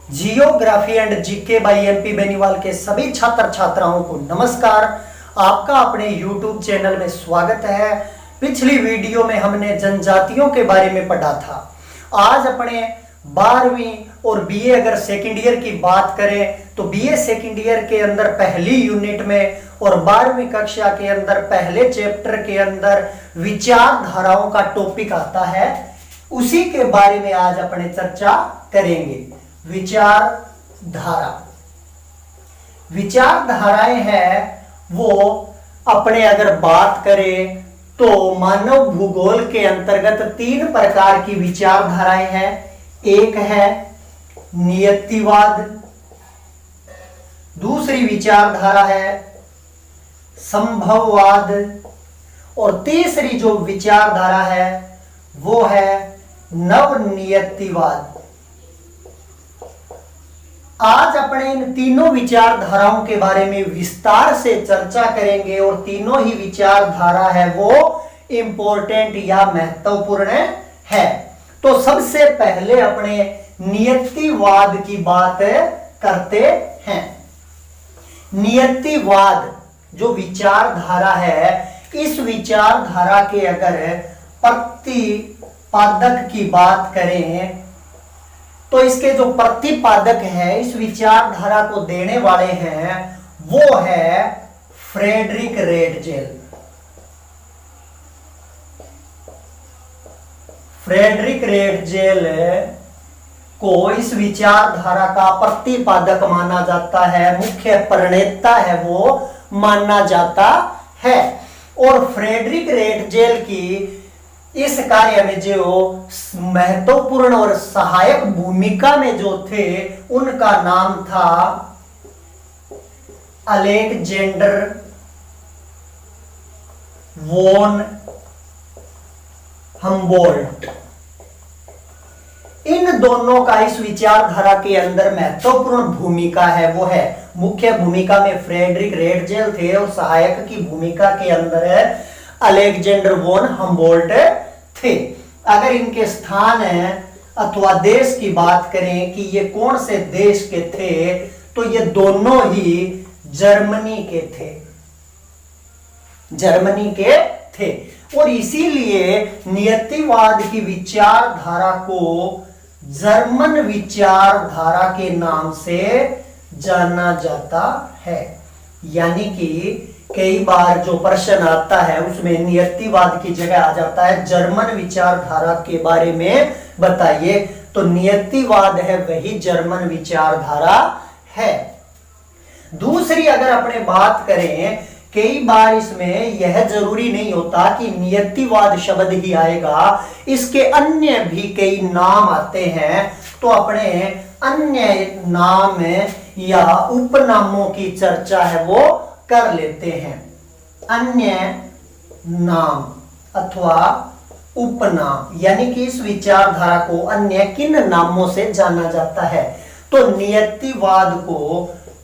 Geography and GK by MP Beniwal के सभी छात्र छात्राओं को नमस्कार। आपका अपने YouTube चैनल में स्वागत है। पिछली वीडियो में हमने जनजातियों के बारे में पढ़ा था। आज अपने 12वीं और बीए अगर सेकेंड ईयर की बात करें तो बीए सेकेंड ईयर के अंदर पहली यूनिट में और 12वीं कक्षा के अंदर पहले चैप्टर के अंदर विचारधाराओं का टॉपिक आता है। उसी के बारे में आज अपने चर्चा करेंगे। विचारधाराएं हैं वो अपने अगर बात करें तो मानव भूगोल के अंतर्गत 3 प्रकार की विचारधाराएं हैं। एक है नियतिवाद, दूसरी विचारधारा है संभववाद और तीसरी जो विचारधारा है वो है नवनियतिवाद। आज अपने इन तीनों विचारधाराओं के बारे में विस्तार से चर्चा करेंगे और तीनों ही विचारधारा है वो इंपॉर्टेंट या महत्वपूर्ण है। तो सबसे पहले अपने नियतिवाद की बात करते हैं। नियतिवाद जो विचारधारा है, इस विचारधारा के अगर प्रतिपादक की बात करें तो इसके जो प्रतिपादक है, इस विचारधारा को देने वाले हैं वो है फ्रेडरिक रेडजेल। फ्रेडरिक रेडजेल को इस विचारधारा का प्रतिपादक माना जाता है, मुख्य प्रणेता है वो माना जाता है। और फ्रेडरिक रेडजेल की इस कार्य में जो महत्वपूर्ण और सहायक भूमिका में जो थे उनका नाम था अलेक्जेंडर वॉन हम्बोल्ट। इन दोनों का इस विचारधारा के अंदर महत्वपूर्ण भूमिका है वो है। मुख्य भूमिका में फ्रेडरिक रेडजेल थे और सहायक की भूमिका के अंदर अलेक्जेंडर वॉन हम्बोल्ट थे। अगर इनके स्थान अथवा देश की बात करें कि ये कौन से देश के थे, तो ये दोनों ही जर्मनी के थे। जर्मनी के थे और इसीलिए नियतिवाद की विचारधारा को जर्मन विचारधारा के नाम से जाना जाता है। यानी कि कई बार जो प्रश्न आता है उसमें नियतिवाद की जगह आ जाता है जर्मन विचारधारा के बारे में बताइए, तो नियतिवाद है वही जर्मन विचारधारा है। दूसरी अगर अपने बात करें, कई बार इसमें यह जरूरी नहीं होता कि नियतिवाद शब्द ही आएगा, इसके अन्य भी कई नाम आते हैं। तो अपने अन्य नाम या उपनामों की चर्चा है वो कर लेते हैं। अन्य नाम अथवा उपनाम, यानी कि इस विचारधारा को अन्य किन नामों से जाना जाता है, तो नियतिवाद को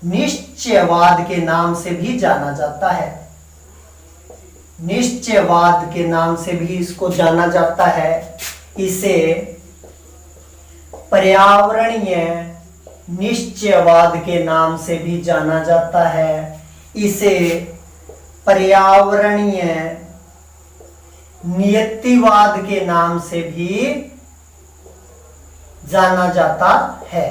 निश्चयवाद के नाम से भी जाना जाता है। निश्चयवाद के नाम से भी इसको जाना जाता है। इसे पर्यावरणीय निश्चयवाद के नाम से भी जाना जाता है। इसे पर्यावरणीय नियतिवाद के नाम से भी जाना जाता है।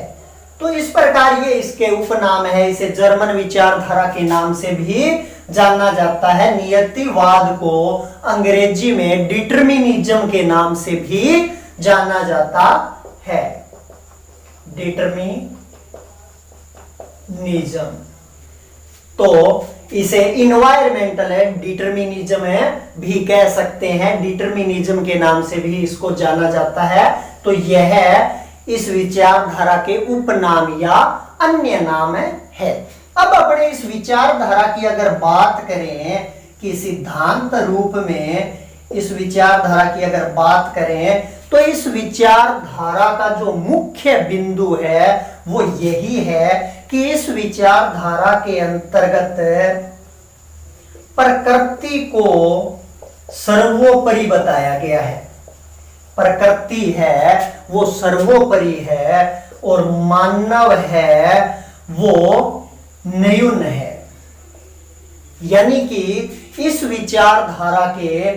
तो इस प्रकार ये इसके उपनाम है। इसे जर्मन विचारधारा के नाम से भी जाना जाता है। नियतिवाद को अंग्रेजी में डिटरमिनिज्म के नाम से भी जाना जाता है। डिटरमिनिज्म, तो इसे इन्वायरमेंटल डिटरमिनिज्म भी कह सकते हैं। डिटरमिनिज्म के नाम से भी इसको जाना जाता है। तो यह इस विचारधारा के उपनाम या अन्य नाम है। अब अपने इस विचारधारा की अगर बात करें कि सिद्धांत रूप में इस विचारधारा की अगर बात करें तो इस विचारधारा का जो मुख्य बिंदु है वो यही है कि इस विचारधारा के अंतर्गत प्रकृति को सर्वोपरि बताया गया है। प्रकृति है वो सर्वोपरि है और मानव है वो न्यून है। यानी कि इस विचारधारा के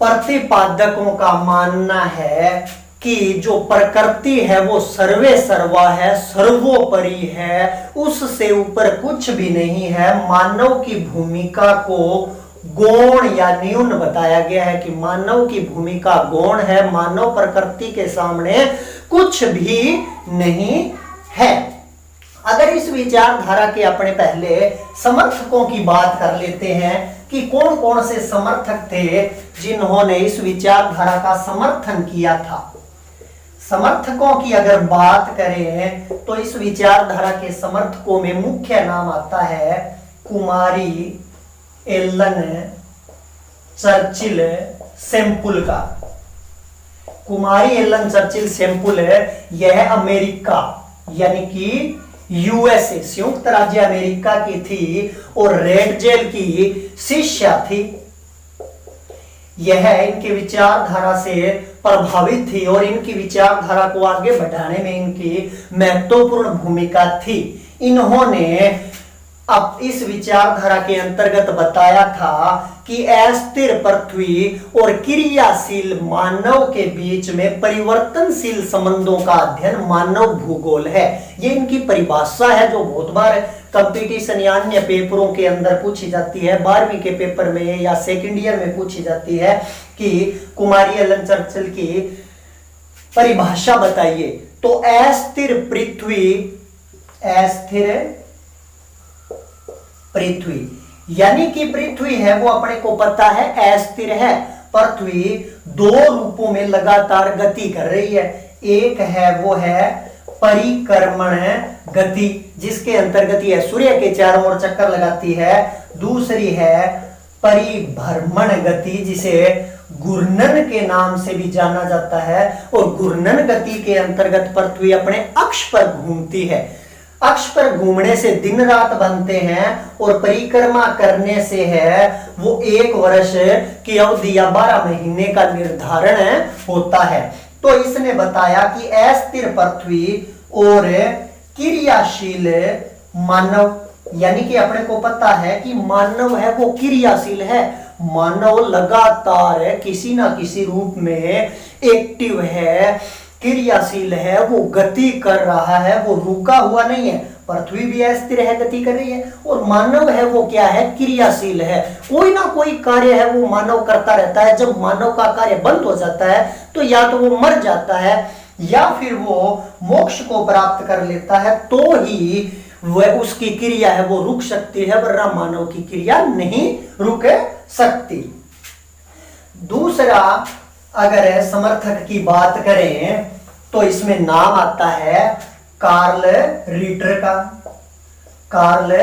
प्रतिपादकों का मानना है कि जो प्रकृति है वो सर्वे सर्वा है, सर्वोपरि है, उससे ऊपर कुछ भी नहीं है। मानव की भूमिका को गौण या न्यून बताया गया है कि मानव की भूमिका गौण है, मानव प्रकृति के सामने कुछ भी नहीं है। अगर इस विचारधारा के अपने पहले समर्थकों की बात कर लेते हैं कि कौन कौन से समर्थक थे जिन्होंने इस विचारधारा का समर्थन किया था। समर्थकों की अगर बात करें तो इस विचारधारा के समर्थकों में मुख्य नाम आता है कुमारी एलन चर्चिल सेम्पुल का। कुमारी एलन चर्चिल सेम्पुल यह अमेरिका यानी कि यूएसए संयुक्त राज्य अमेरिका की थी और रेड जेल की शिष्या थी। यह इनके विचारधारा से प्रभावित थी और इनकी विचारधारा को आगे बढ़ाने में इनकी महत्वपूर्ण भूमिका थी। इन्होंने अब इस विचारधारा के अंतर्गत बताया था कि अस्थिर पृथ्वी और क्रियाशील मानव के बीच में परिवर्तनशील संबंधों का अध्ययन मानव भूगोल है। ये इनकी परिभाषा है जो बहुत बार कंपटीशन या अन्य पेपरों के अंदर पूछी जाती है। 12वीं के पेपर में या सेकेंड ईयर में पूछी जाती है कि कुमारी एलन चर्चिल की परिभाषा बताइए। तो अस्थिर पृथ्वी यानी कि पृथ्वी है वो अपने को पता है अस्थिर है। पृथ्वी दो रूपों में लगातार गति कर रही है। एक है वो है परिक्रमण गति जिसके अंतर्गत यह सूर्य के चारों ओर चक्कर लगाती है। दूसरी है परिभ्रमण गति जिसे घूर्णन के नाम से भी जाना जाता है और घूर्णन गति के अंतर्गत पृथ्वी अपने अक्ष पर घूमती है। अक्ष पर घूमने से दिन रात बनते हैं और परिक्रमा करने से है वो 1 वर्ष की अवधि या 12 महीने का निर्धारण होता है। तो इसने बताया कि अस्थिर पृथ्वी और क्रियाशील मानव यानी कि अपने को पता है कि मानव है वो क्रियाशील है। मानव लगातार किसी ना किसी रूप में एक्टिव है, क्रियाशील है, वो गति कर रहा है, वो रुका हुआ नहीं है। पृथ्वी भी अस्थिर है, गति कर रही है और मानव है वो क्या है, क्रियाशील है। कोई ना कोई कार्य है वो मानव करता रहता है। जब मानव का कार्य बंद हो जाता है तो या तो वो मर जाता है या फिर वो मोक्ष को प्राप्त कर लेता है, तो ही वह उसकी क्रिया है वो रुक सकती है, वरना मानव की क्रिया नहीं रुक सकती। दूसरा अगर समर्थक की बात करें तो इसमें नाम आता है कार्ल रीटर का। कार्ल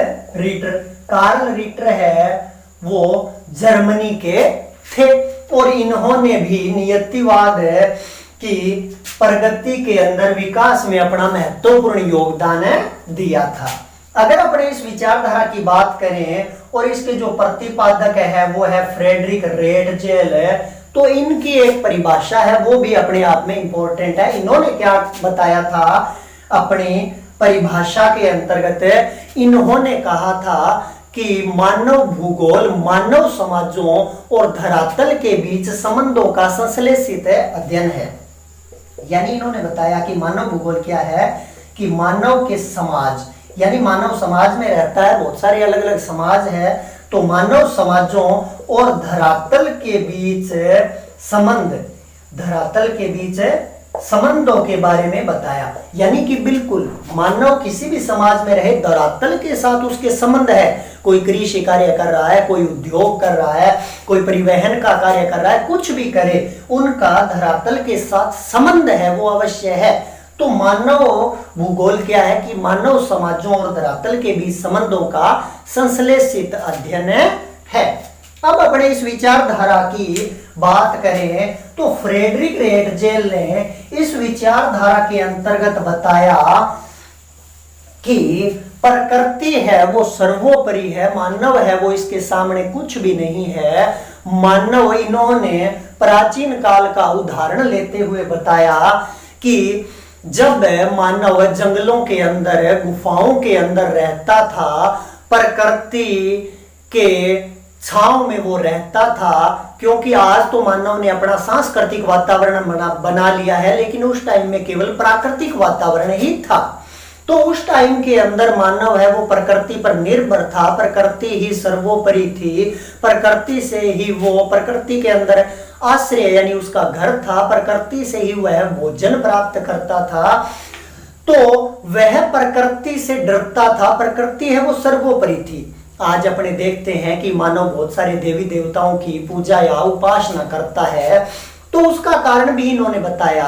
रीटर है वो जर्मनी के थे और इन्होंने भी नियतिवाद की प्रगति के अंदर विकास में अपना महत्वपूर्ण योगदान दिया था। अगर अपने इस विचारधारा की बात करें और इसके जो प्रतिपादक है वो है फ्रेडरिक रेड जेल, तो इनकी एक परिभाषा है वो भी अपने आप में इंपॉर्टेंट है। इन्होंने क्या बताया था अपनी परिभाषा के अंतर्गत, इन्होंने कहा था कि मानव भूगोल मानव समाजों और धरातल के बीच संबंधों का संश्लेषित अध्ययन है। यानी इन्होंने बताया कि मानव भूगोल क्या है कि मानव के समाज यानी मानव समाज में रहता है, बहुत सारे अलग अलग समाज है, तो मानव समाजों और धरातल के बीच संबंधों के बारे में बताया। यानी कि बिल्कुल मानव किसी भी समाज में रहे, धरातल के साथ उसके संबंध है। कोई कृषि कार्य कर रहा है, कोई उद्योग कर रहा है, कोई परिवहन का कार्य कर रहा है, कुछ भी करे, उनका धरातल के साथ संबंध है वो अवश्य है। तो मानव भूगोल क्या है कि मानव समाजों और धरातल के बीच संबंधों का संश्लेषित अध्ययन है। अब अपने इस विचारधारा की बात करें तो फ्रेडरिक रेड जेल ने इस विचारधारा के अंतर्गत बताया कि प्रकृति है वो सर्वोपरि है, मानव है वो इसके सामने कुछ भी नहीं है। मानव, इन्होंने प्राचीन काल का उदाहरण लेते हुए बताया कि जब मानव जंगलों के अंदर, गुफाओं के अंदर रहता था, प्रकृति के छांव में वो रहता था, क्योंकि आज तो मानव ने अपना सांस्कृतिक वातावरण बना लिया है, लेकिन उस टाइम में केवल प्राकृतिक वातावरण ही था। तो उस टाइम के अंदर मानव है वो प्रकृति पर निर्भर था, प्रकृति ही सर्वोपरि थी, प्रकृति से ही वो, प्रकृति के अंदर आश्रय यानी उसका घर था, प्रकृति से ही वह भोजन प्राप्त करता था। तो वह प्रकृति से डरता था, प्रकृति है वो सर्वोपरि थी। आज अपने देखते हैं कि मानव बहुत सारे देवी देवताओं की पूजा या उपासना करता है, तो उसका कारण भी इन्होंने बताया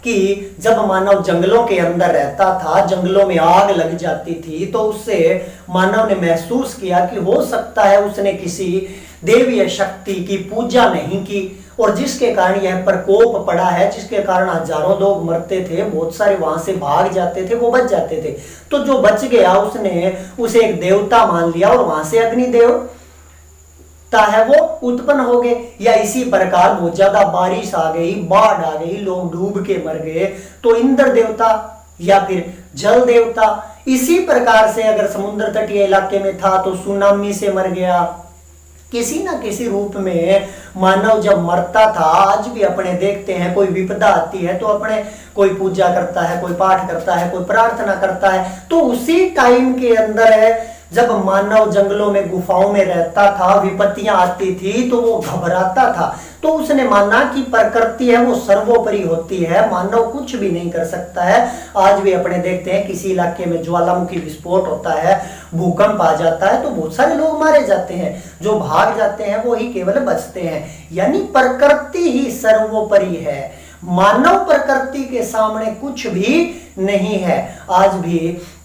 कि जब मानव जंगलों के अंदर रहता था, जंगलों में आग लग जाती थी, तो उससे मानव ने महसूस किया कि हो सकता है उसने किसी देवीय शक्ति की पूजा नहीं की, और जिसके कारण यह प्रकोप पड़ा है, जिसके कारण हजारों लोग मरते थे, बहुत सारे वहां से भाग जाते थे, वो बच जाते थे। तो जो बच गया उसने उसे एक देवता मान लिया, और वहां से अग्निदेव है वो उत्पन्न हो गए। या इसी प्रकार बहुत ज्यादा बारिश आ गई, बाढ़ आ गई, लोग डूब के मर गए, तो इंद्र देवता या फिर जल देवता। इसी प्रकार से अगर समुद्र तटीय इलाके में था तो सुनामी से मर गया। किसी ना किसी रूप में मानव जब मरता था, आज भी अपने देखते हैं कोई विपदा आती है तो अपने कोई पूजा करता है, कोई पाठ करता है, कोई प्रार्थना करता है। तो उसी टाइम के अंदर है जब मानव जंगलों में, गुफाओं में रहता था, विपत्तियां आती थी तो वो घबराता था। तो उसने माना कि प्रकृति है वो सर्वोपरि होती है, मानव कुछ भी नहीं कर सकता है। आज भी अपने देखते हैं किसी इलाके में ज्वालामुखी विस्फोट होता है, भूकंप आ जाता है, तो बहुत सारे लोग मारे जाते हैं, जो भाग जाते हैं वो ही केवल बचते हैं। यानी प्रकृति ही सर्वोपरि है, मानव प्रकृति के सामने कुछ भी नहीं है। आज भी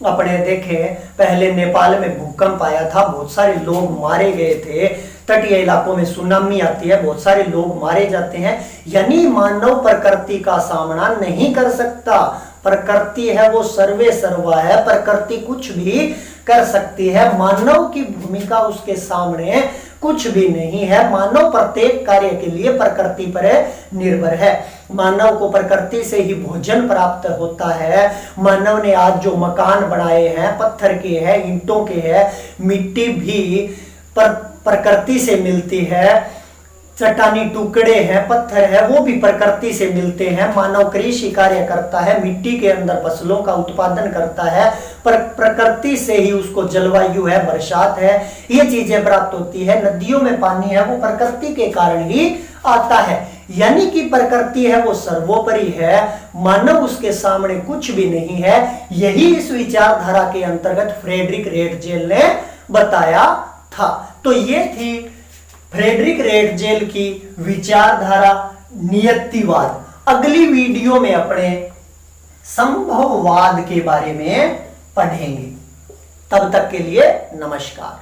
अपने देखें, पहले नेपाल में भूकंप आया था, बहुत सारे लोग मारे गए थे, तटीय इलाकों में सुनामी आती है, बहुत सारे लोग मारे जाते हैं। यानी मानव प्रकृति का सामना नहीं कर सकता, प्रकृति है वो सर्वे सर्वा है, प्रकृति कुछ भी कर सकती है, मानव की भूमिका उसके सामने कुछ भी नहीं है। मानव प्रत्येक कार्य के लिए प्रकृति पर निर्भर है। मानव को प्रकृति से ही भोजन प्राप्त होता है। मानव ने आज जो मकान बनाए हैं, पत्थर के हैं, ईंटों के हैं, मिट्टी भी प्रकृति से मिलती है, चट्टानी टुकड़े हैं, पत्थर है, वो भी प्रकृति से मिलते हैं। मानव कृषि कार्य करता है, मिट्टी के अंदर फसलों का उत्पादन करता है, प्रकृति से ही उसको जलवायु है, बरसात है, ये चीजें प्राप्त होती है। नदियों में पानी है वो प्रकृति के कारण ही आता है। यानी कि प्रकृति है वो सर्वोपरि है, मानव उसके सामने कुछ भी नहीं है। यही इस विचारधारा के अंतर्गत फ्रेडरिक रेटजेल ने बताया था। तो ये थी फ्रेडरिक रेटजेल की विचारधारा नियतिवाद। अगली वीडियो में अपने संभववाद के बारे में पढ़ेंगे। तब तक के लिए नमस्कार।